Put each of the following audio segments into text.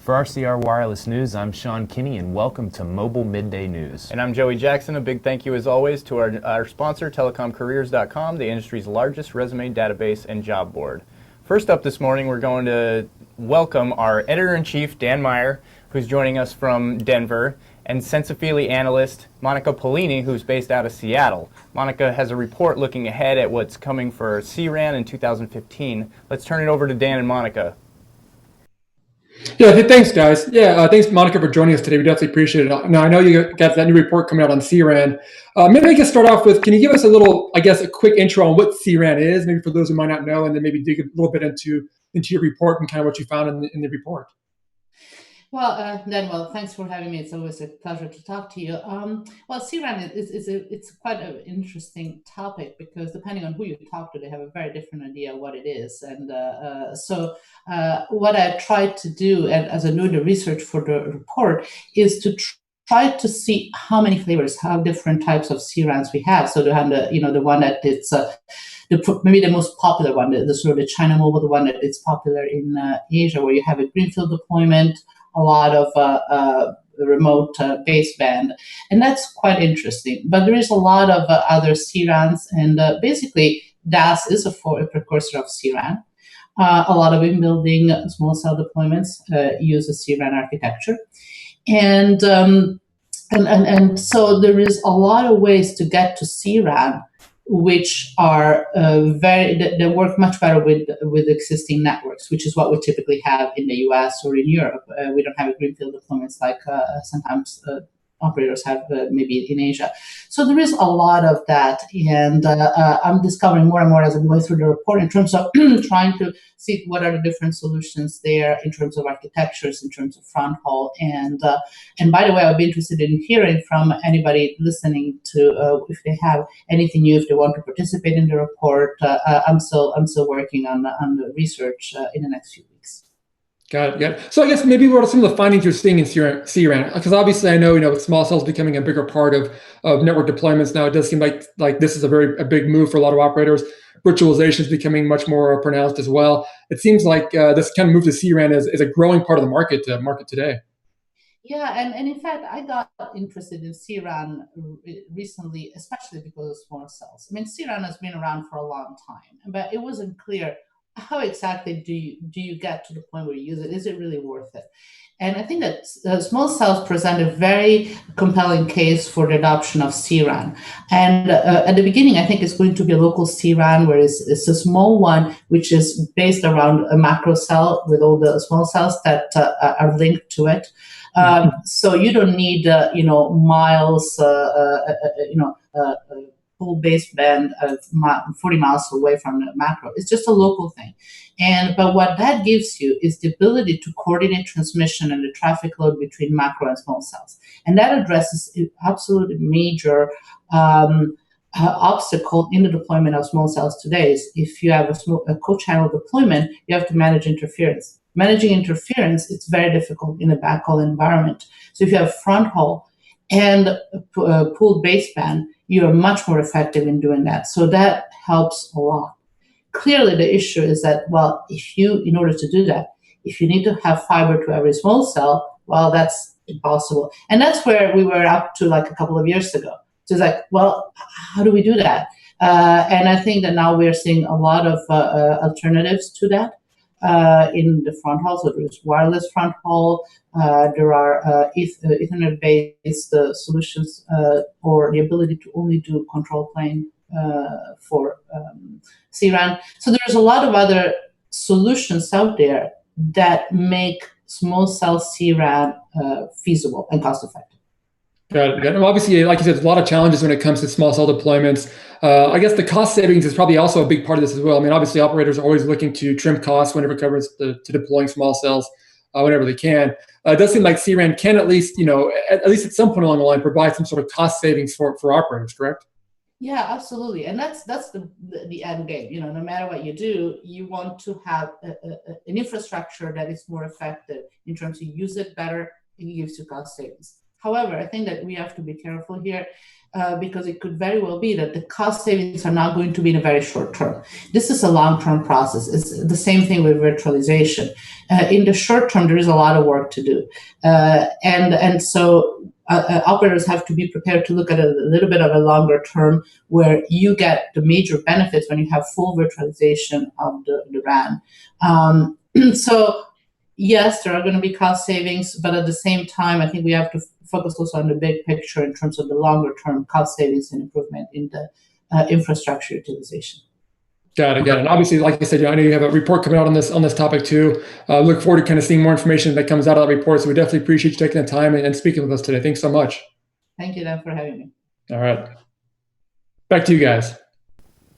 For RCR Wireless News, I'm Sean Kinney, and welcome to Mobile Midday News. And I'm Joey Jackson. A big thank you, as always, to our sponsor, telecomcareers.com, the industry's largest resume database and job board. First up this morning, we're going to welcome our Editor-in-Chief, Dan Meyer, who's joining us from Denver, and Senza Fili analyst, Monica Paolini, who's based out of Seattle. Monica has a report looking ahead at what's coming for CRAN in 2015. Let's turn it over to Dan and Monica. Yeah, thanks, guys. Thanks, Monica, for joining us today. We definitely appreciate it. Now, I know you got that new report coming out on CRAN. Maybe I can start off with, can you give us a quick intro on what CRAN is, maybe for those who might not know, and then maybe dig a little bit into your report and kind of what you found in the report. Well, thanks for having me. It's always a pleasure to talk to you. CRAN it's quite an interesting topic because depending on who you talk to, they have a very different idea of what it is. And so what I tried to do, and as I do the research for the report, is to try to see how many flavors, how different types of CRANs we have. So the one that it's maybe the most popular one, the sort of the China Mobile, the one that is popular in Asia, where you have a greenfield deployment, a lot of remote baseband, and that's quite interesting. But there is a lot of other CRANs, and basically DAS is a precursor of CRAN. A lot of in-building small cell deployments use a CRAN architecture, and so there is a lot of ways to get to CRAN, which are they work much better with existing networks, which is what we typically have in the US or in Europe. We don't have a greenfield deployments like sometimes operators have maybe in Asia. So there is a lot of that, and I'm discovering more and more as I'm going through the report in terms of trying to see what are the different solutions there in terms of architectures, in terms of front haul, and by the way, I'd be interested in hearing from anybody listening to if they have anything new, if they want to participate in the report. I'm still working on the research in the next few weeks. Got it. Yeah. So I guess maybe what are some of the findings you're seeing in CRAN? Because obviously I know with small cells becoming a bigger part of network deployments now, it does seem like this is a big move for a lot of operators. Virtualization is becoming much more pronounced as well. It seems like this kind of move to CRAN is a growing part of the market today. Yeah, and in fact, I got interested in CRAN recently, especially because of small cells. I mean, CRAN has been around for a long time, but it wasn't clear how exactly do you get to the point where you use it? Is it really worth it? And I think that small cells present a very compelling case for the adoption of CRAN. And at the beginning, I think it's going to be a local CRAN, where it's a small one, which is based around a macro cell with all the small cells that are linked to it. So you don't need, miles, full baseband of 40 miles away from the macro. It's just a local thing. But what that gives you is the ability to coordinate transmission and the traffic load between macro and small cells. And that addresses an absolutely major obstacle in the deployment of small cells today. Is if you have a co-channel deployment, you have to manage interference. Managing interference, it's very difficult in a backhaul environment. So if you have front haul and pooled baseband, you are much more effective in doing that. So that helps a lot. Clearly, the issue is that, in order to do that, if you need to have fiber to every small cell, that's impossible. And that's where we were up to like a couple of years ago. So it's like, how do we do that? And I think that now we're seeing a lot of alternatives to that. In the front haul, so there's wireless front haul, there are Ethernet-based solutions, or the ability to only do control plane for CRAN. So there's a lot of other solutions out there that make small cell CRAN feasible and cost-effective. Got it. Well, obviously, like you said, there's a lot of challenges when it comes to small cell deployments. I guess the cost savings is probably also a big part of this as well. I mean, obviously, operators are always looking to trim costs whenever it comes to deploying small cells whenever they can. It does seem like CRAN can at least at some point along the line, provide some sort of cost savings for operators, correct? Yeah, absolutely. And that's the end game. No matter what you do, you want to have an infrastructure that is more effective in terms of use it better, it gives you cost savings. However, I think that we have to be careful here because it could very well be that the cost savings are not going to be in a very short term. This is a long-term process. It's the same thing with virtualization. In the short term, there is a lot of work to do. And so operators have to be prepared to look at a little bit of a longer term where you get the major benefits when you have full virtualization of the RAN. So yes, there are going to be cost savings, but at the same time, I think we have to focus also on the big picture in terms of the longer term cost savings and improvement in the infrastructure utilization. Got it. And obviously, like I said, I know you have a report coming out on this topic too. Look forward to kind of seeing more information that comes out of that report. So we definitely appreciate you taking the time and speaking with us today. Thanks so much. Thank you, Dan, for having me. All right. Back to you guys.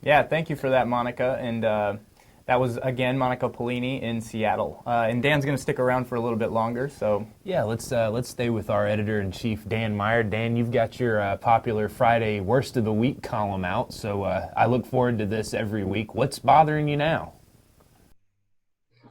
Yeah, thank you for that, Monica. And that was, again, Monica Paolini in Seattle. And Dan's going to stick around for a little bit longer. So yeah, let's stay with our editor-in-chief, Dan Meyer. Dan, you've got your popular Friday Worst of the Week column out, so I look forward to this every week. What's bothering you now?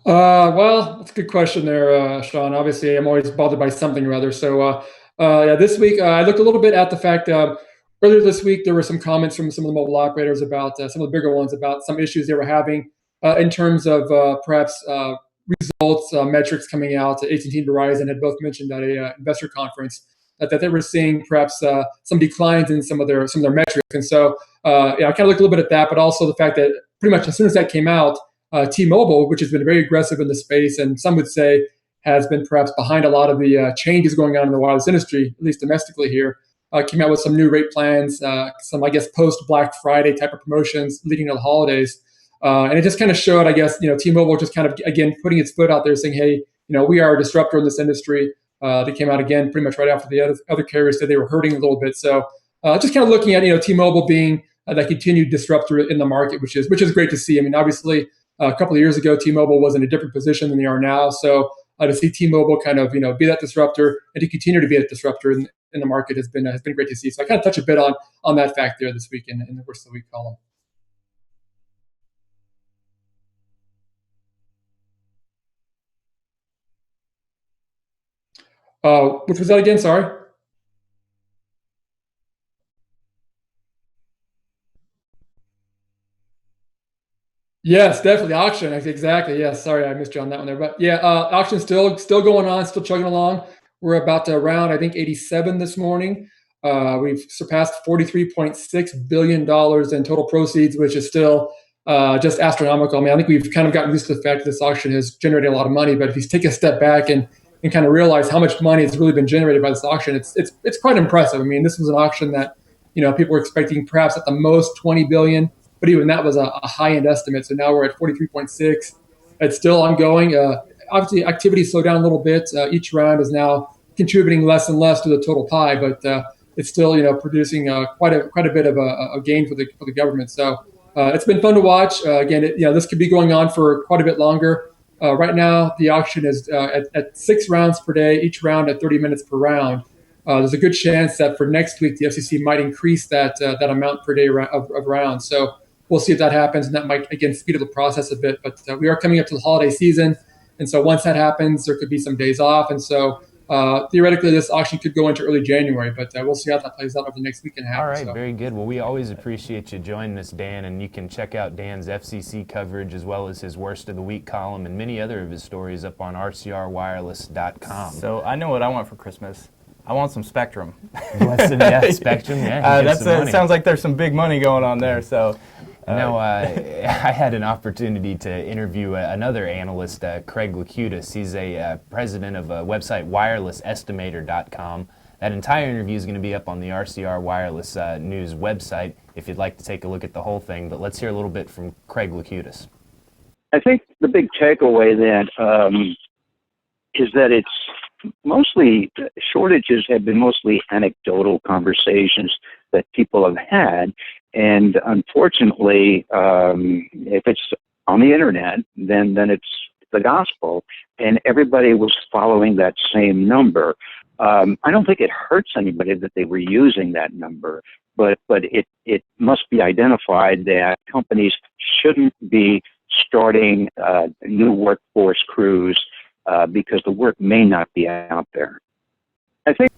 Well, that's a good question there, Sean. Obviously, I'm always bothered by something or other. So yeah, this week I looked a little bit at the fact earlier this week there were some comments from some of the mobile operators about some of the bigger ones about some issues they were having in terms of perhaps results, metrics coming out. AT&T and Verizon had both mentioned at a investor conference that they were seeing perhaps some declines in some of their metrics. And so yeah, I kind of looked a little bit at that, but also the fact that pretty much as soon as that came out, T-Mobile, which has been very aggressive in the space, and some would say has been perhaps behind a lot of the changes going on in the wireless industry, at least domestically here, came out with some new rate plans, some, I guess, post-Black Friday type of promotions leading to the holidays. And it just kind of showed, I guess, T-Mobile just kind of, again, putting its foot out there saying, hey, we are a disruptor in this industry. They came out again pretty much right after the other carriers said they were hurting a little bit. So just kind of looking at, T-Mobile being that continued disruptor in the market, which is great to see. I mean, obviously, a couple of years ago, T-Mobile was in a different position than they are now. So to see T-Mobile kind of, be that disruptor and to continue to be a disruptor in the market has been great to see. So I kind of touch a bit on that fact there this week in the Worst of the Week column. Which was that again? Sorry. Yes, definitely auction. Exactly. Yes. Sorry, I missed you on that one there. But yeah, auction still going on, still chugging along. We're about to round, I think, 87 this morning. We've surpassed $43.6 billion in total proceeds, which is still just astronomical. I mean, I think we've kind of gotten used to the fact that this auction has generated a lot of money. But if you take a step back and kind of realize how much money has really been generated by this auction, it's quite impressive. I mean, this was an auction that people were expecting perhaps at the most 20 billion, but even that was a high-end estimate. So now we're at 43.6. It's still ongoing. Obviously, activity slowed down a little bit. Each round is now contributing less and less to the total pie, but it's still producing quite a bit of a gain for the government. So it's been fun to watch. Again, this could be going on for quite a bit longer. Right now, the auction is at 6 rounds per day, each round at 30 minutes per round. There's a good chance that for next week, the FCC might increase that amount per day of rounds. So we'll see if that happens, and that might, again, speed up the process a bit. But we are coming up to the holiday season, and so once that happens, there could be some days off. And so theoretically, this auction could go into early January, but we'll see how that plays out over the next week and a half. All right, very good. Well, we always appreciate you joining us, Dan, and you can check out Dan's FCC coverage as well as his Worst of the Week column and many other of his stories up on RCRWireless.com. So I know what I want for Christmas. I want some Spectrum. Yeah, Spectrum, yeah. That sounds like there's some big money going on there. So. No, I had an opportunity to interview another analyst, Craig Lekutis. He's a president of a website, wirelessestimator.com. That entire interview is going to be up on the RCR Wireless News website if you'd like to take a look at the whole thing. But let's hear a little bit from Craig Lekutis. I think the big takeaway then is that it's mostly, shortages have been mostly anecdotal conversations that people have had. And unfortunately, if it's on the internet, then it's the gospel, and everybody was following that same number. I don't think it hurts anybody that they were using that number, but it must be identified that companies shouldn't be starting new workforce crews because the work may not be out there. I think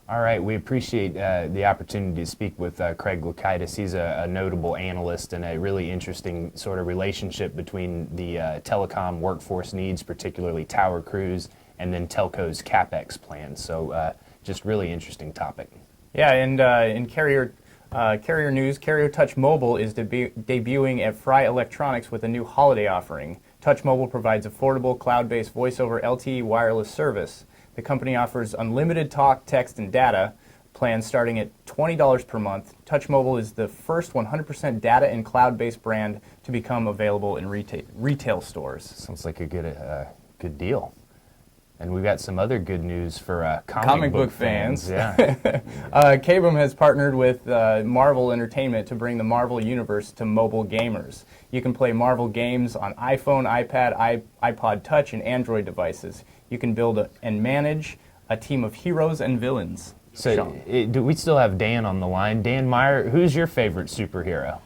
All right, we appreciate the opportunity to speak with Craig Lekutis. He's a notable analyst and a really interesting sort of relationship between the telecom workforce needs, particularly tower crews, and then telco's CapEx plans. So just really interesting topic. Yeah, and in carrier news, Carrier Touch Mobile is debuting at Fry Electronics with a new holiday offering. Touch Mobile provides affordable cloud-based voice-over LTE wireless service. The company offers unlimited talk, text, and data plans starting at $20 per month. Touch Mobile is the first 100% data and cloud-based brand to become available in retail stores. Sounds like a good deal. And we've got some other good news for comic book fans. Yeah. KBOOM has partnered with Marvel Entertainment to bring the Marvel universe to mobile gamers. You can play Marvel games on iPhone, iPad, iPod Touch, and Android devices. You can build and manage a team of heroes and villains. So do we still have Dan on the line? Dan Meyer, who's your favorite superhero?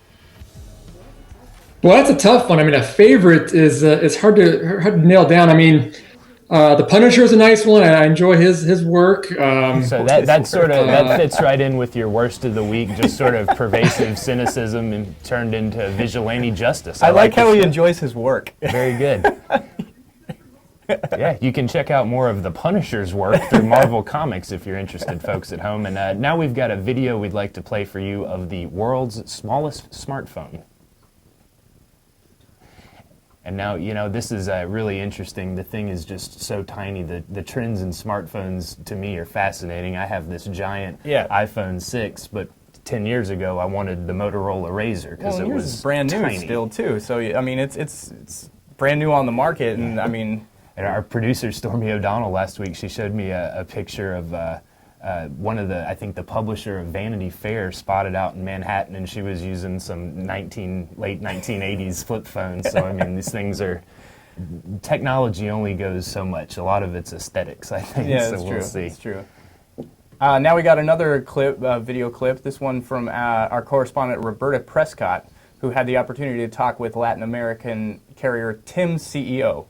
Well, that's a tough one. I mean, a favorite is hard to nail down. I mean, the Punisher is a nice one. I enjoy his work. So that fits right in with your worst of the week, just sort of pervasive cynicism and turned into vigilante justice. I like how he enjoys his work. Very good. Yeah, you can check out more of the Punisher's work through Marvel Comics if you're interested, folks at home. And now we've got a video we'd like to play for you of the world's smallest smartphone. And now, this is really interesting. The thing is just so tiny. The trends in smartphones, to me, are fascinating. I have this giant iPhone 6, but 10 years ago, I wanted the Motorola Razr because it was brand new tiny. still, too. So, I mean, it's brand new on the market, and I mean... And our producer, Stormy O'Donnell, last week, she showed me a picture of one of the publisher of Vanity Fair spotted out in Manhattan, and she was using some late 1980s flip phones. So, I mean, these things are, technology only goes so much. A lot of it's aesthetics, I think. Yeah, that's true. That's true. Now we got another video clip, this one from our correspondent, Roberta Prescott, who had the opportunity to talk with Latin American carrier TIM's CEO.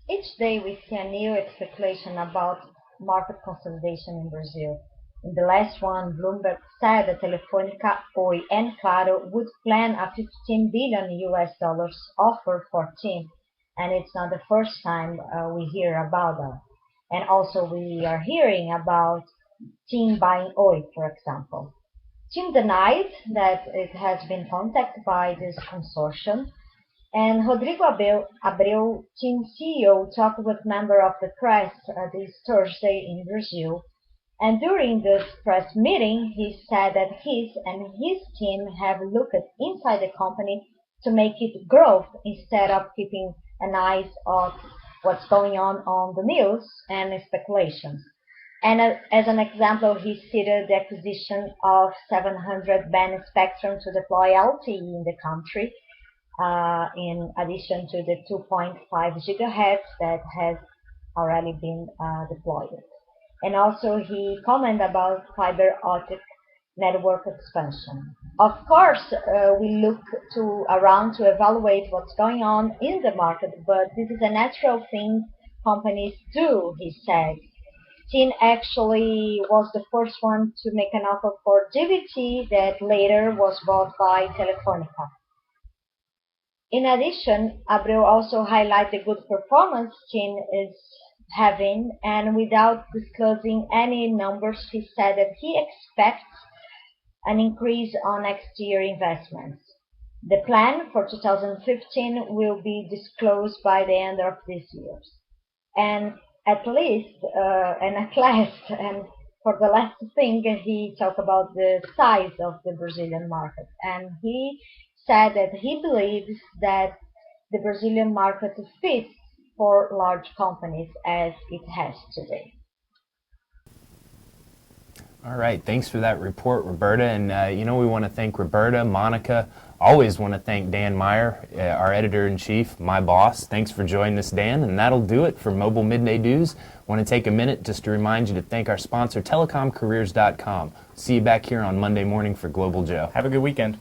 Each day we see a new speculation about market consolidation in Brazil. In the last one, Bloomberg said that Telefônica, Oi, and Claro would plan a $15 billion offer for TIM, and it's not the first time we hear about that. And also we are hearing about TIM buying Oi, for example. TIM denied that it has been contacted by this consortium. And Rodrigo Abreu, TIM CEO, talked with members of the press this Thursday in Brazil. And during this press meeting, he said that he and his team have looked inside the company to make it grow instead of keeping an eye on what's going on the news and speculations. And as an example, he cited the acquisition of 700 band spectrum to deploy LTE in the country, in addition to the 2.5 gigahertz that has already been deployed. And also he commented about fiber optic network expansion. Of course, we look around to evaluate what's going on in the market, but this is a natural thing companies do, he said. TIM actually was the first one to make an offer for GVT that later was bought by Telefônica. In addition, Abreu also highlighted the good performance TIM is having, and without disclosing any numbers, he said that he expects an increase on next year investments. The plan for 2015 will be disclosed by the end of this year. And at last, and for the last thing, he talked about the size of the Brazilian market, and he said that he believes that the Brazilian market fits for large companies as it has today. All right, thanks for that report, Roberta. And we want to thank Roberta, Monica. Always want to thank Dan Meyer, our editor-in-chief, my boss. Thanks for joining us, Dan. And that'll do it for Mobile Midday News. Want to take a minute just to remind you to thank our sponsor, telecomcareers.com. See you back here on Monday morning for Global Joe. Have a good weekend.